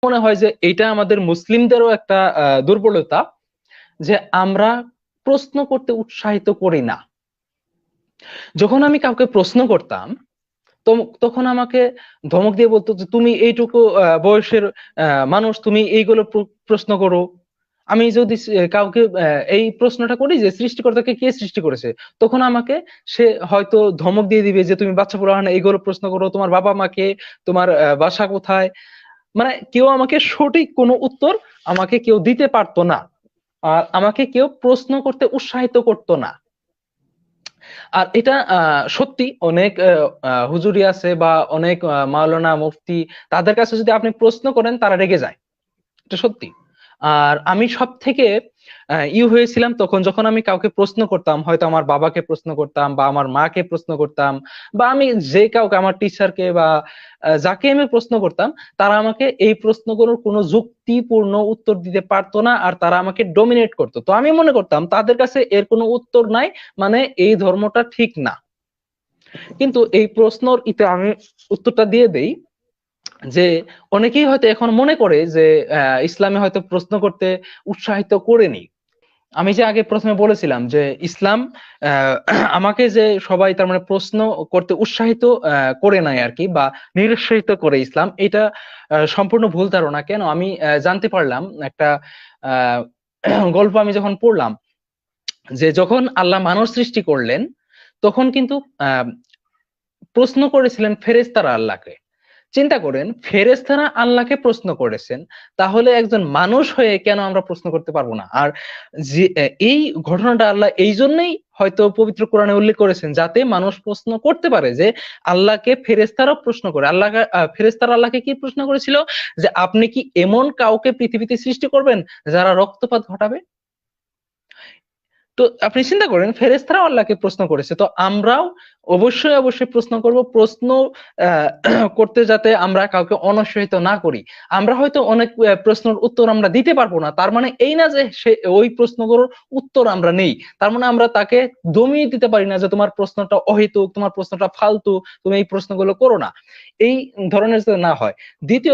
মনে হয় যে এটা আমাদের মুসলিমদেরও একটা দুর্বলতা, যে আমরা প্রশ্ন করতে উৎসাহিত করি না। যখন আমি কাউকে প্রশ্ন করতাম, তখন আমাকে ধমক দিয়ে বলতো যে তুমি এইটুকু বয়সের মানুষ, তুমি এইগুলো প্রশ্ন করো। আমি যদি কাউকে এই প্রশ্নটা করি যে সৃষ্টিকর্তাকে কে সৃষ্টি করেছে, তখন আমাকে সে হয়তো ধমক দিয়ে দিবে যে তুমি বাচ্চা পোলাপান এইগুলো প্রশ্ন করো, তোমার বাবা মাকে, তোমার বাসা কোথায়। মানে কেউ আমাকে সঠিক কোনো উত্তর আমাকে কেউ দিতে পারতো না, আর আমাকে কেউ প্রশ্ন করতে উৎসাহিত করতো না। আর এটা সত্যি অনেক হুজুরি আছে বা অনেক মাওলানা মুফতি, তাদের কাছে যদি আপনি প্রশ্ন করেন তারা রেগে যায়, এটা সত্যি। আর আমি সব থেকে হয়েছিলাম তখন যখন আমি কাউকে প্রশ্ন করতাম, হয়তো আমার বাবাকে প্রশ্ন করতাম বা আমার মাকে প্রশ্ন করতাম, বা আমি যে কাউকে, আমার টিচারকে বা যাকে আমি প্রশ্ন করতাম, তারা আমাকে এই প্রশ্নগুলোর কোনো যুক্তিপূর্ণ উত্তর দিতে পারতো না, আর তারা আমাকে ডমিনেট করতো। তো আমি মনে করতাম তাদের কাছে এর কোনো উত্তর নাই, মানে এই ধর্মটা ঠিক না। কিন্তু এই প্রশ্নর আমি উত্তরটা দিয়ে দেই যে অনেকেই হয়তো এখন মনে করে যে ইসলামে হয়তো প্রশ্ন করতে উৎসাহিত করেনি। আমি যে আগে প্রথমে বলেছিলাম যে ইসলাম আহ, আমাকে যে সবাই তার মানে প্রশ্ন করতে উৎসাহিত করে নাই আর কি, বা নিরুৎসাহিত করে ইসলাম, এটা সম্পূর্ণ ভুল ধারণা। কেন আমি জানতে পারলাম একটা আহ গল্প আমি যখন পড়লাম, যে যখন আল্লাহ মানব সৃষ্টি করলেন, তখন কিন্তু আহ প্রশ্ন করেছিলেন ফেরেশতারা আল্লাহকে। চিন্তা করেন, ফেরেশতারা আল্লাহকে প্রশ্ন করেছেন, তাহলে একজন মানুষ হয়ে কেন আমরা প্রশ্ন করতে পারবো না? আর যে এই ঘটনাটা আল্লাহ এই জন্যই হয়তো পবিত্র কোরআনে উল্লেখ করেছেন, যাতে মানুষ প্রশ্ন করতে পারে যে আল্লাহকে ফেরেশতারাও প্রশ্ন করে। ফেরেশতারা আল্লাহকে কি প্রশ্ন করেছিল? যে আপনি কি এমন কাউকে পৃথিবীতে সৃষ্টি করবেন যারা রক্তপাত ঘটাবে? তো আপনি চিন্তা করেন, ফেরেশতারাও আল্লাহকে প্রশ্ন করেছে, তো আমরাও অবশ্যই অবশ্যই প্রশ্ন করব। প্রশ্ন করতে যাতে আমরা কাউকে অনুৎসাহিত না করি। আমরা হয়তো অনেক প্রশ্নের উত্তর আমরা দিতে পারবো না, তার মানে এই না যে সে ওই প্রশ্নগুলোর উত্তর আমরা নেই। তার মানে আমরা তাকে দমিয়ে দিতে পারি না যে তোমার প্রশ্নটা অহেতুক, তোমার প্রশ্নটা ফালতু, তুমি এই প্রশ্নগুলো করো না, এই ধরনের যাতে না হয়। দ্বিতীয়